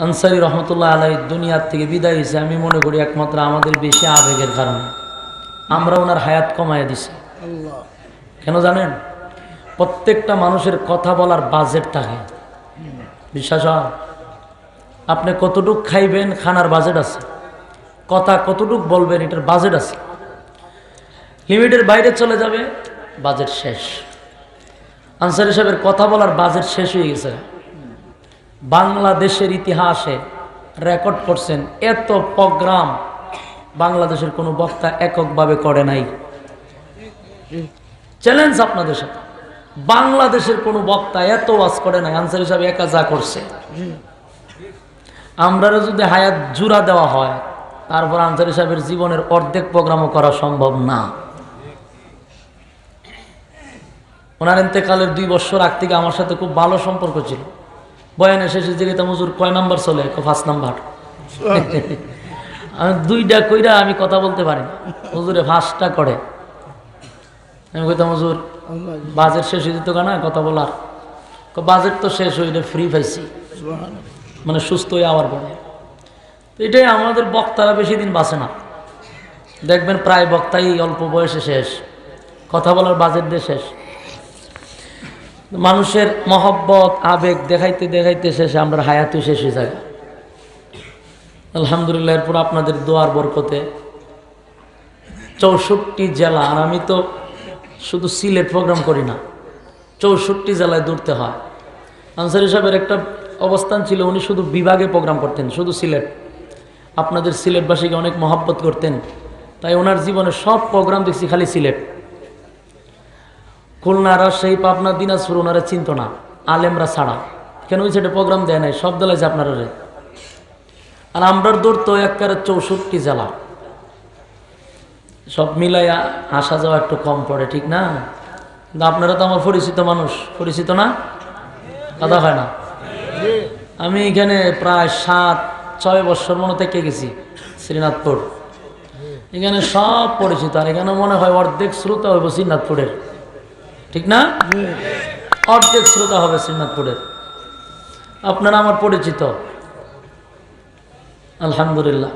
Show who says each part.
Speaker 1: আনসারী রহমতুল্লাহ আলাই দুনিয়ার থেকে বিদায় হয়েছে, আমি মনে করি একমাত্র আমাদের বেশি আবেগের কারণে। আমরা ওনার হায়াত কমাইয়া দিছি। কেন জানেন? প্রত্যেকটা মানুষের কথা বলার বাজেট থাকে, বিশ্বাস হয়? আপনি কতটুক খাইবেন, খানার বাজেট আছে। কথা কতটুক বলবেন, এটার বাজেট আছে। লিমিটের বাইরে চলে যাবে, বাজেট শেষ। আনসারী সাহেবের কথা বলার বাজেট শেষ হয়ে গেছে। বাংলাদেশের ইতিহাসে রেকর্ড করছেন, এত প্রোগ্রাম বাংলাদেশের কোনো বক্তা এককভাবে করে নাই। চ্যালেঞ্জ আপনাদের সাথে, বাংলাদেশের কোনো বক্তা এত ওয়াজ করে নাই আনসারী সাহেব একা যা করছে। আমরা যদি হায়াত জুড়া দেওয়া হয়, তারপর আনসারী সাহেবের জীবনের অর্ধেক প্রোগ্রামও করা সম্ভব না। ওনার ইন্তেকালের 2 বছর আগ থেকে আমার সাথে খুব ভালো সম্পর্ক ছিল। বয়ানে শেষে জিজ্ঞেস, হুজুর কয় নাম্বার চলে? 5 নাম্বার। আমি 2টা কইরা আমি কথা বলতে পারি, হুজুরে 5টা করে। আমি কইতাম, হুজুর বাজেট শেষ হয়ে যেত না কথা বলার। বাজেট তো শেষ হইলে ফ্রি পাইছি, মানে সুস্থ হয়ে আবার পড়ে। এটাই আমাদের বক্তারা বেশি দিন বাঁচে না। দেখবেন প্রায় বক্তাই অল্প বয়সে শেষ, কথা বলার বাজেট দিয়ে শেষ। মানুষের মহব্বত আবেগ দেখাইতে দেখাইতে শেষে আমরা হায়াতও শেষ হয়ে যায়। আলহামদুলিল্লাহ, এরপর আপনাদের দোয়ার বরকতে 64 জেলা, আর আমি তো শুধু সিলেট প্রোগ্রাম করি না, 64 জেলায় দৌড়তে হয়। আনসারী সাহেবের একটা অবস্থান ছিল, উনি শুধু বিভাগে প্রোগ্রাম করতেন, শুধু সিলেট। আপনাদের সিলেটবাসীকে অনেক মহব্বত করতেন, তাই ওনার জীবনে সব প্রোগ্রাম দেখছি খালি সিলেট। খুলনা, রাজশাহী, পাবনা, দিনাজপুর ওনারা চিনত না, আলেমরা ছাড়া। কেন ওই সাইডে প্রোগ্রাম দেয় নাই, সব দলাইছে আপনারা। আর আমরার দৌড় তো একবারে 64 জেলা, সব মিলাইয়া আসা যাওয়া একটু কম পড়ে, ঠিক না? কিন্তু আপনারা তো আমার পরিচিত মানুষ, পরিচিত না? কথা হয় না? আমি এখানে প্রায় 7-6 বছর মনে থেকে গেছি শ্রীনাথপুর। এখানে সব পরিচিত, আর এখানে মনে হয় অর্ধেক শ্রোতা হইব শ্রীনাথপুরের, ঠিক না? অর্ধেক শ্রোতা হবে শ্রীনাথপুরের। আপনারা আমার পরিচিত, আলহামদুলিল্লাহ।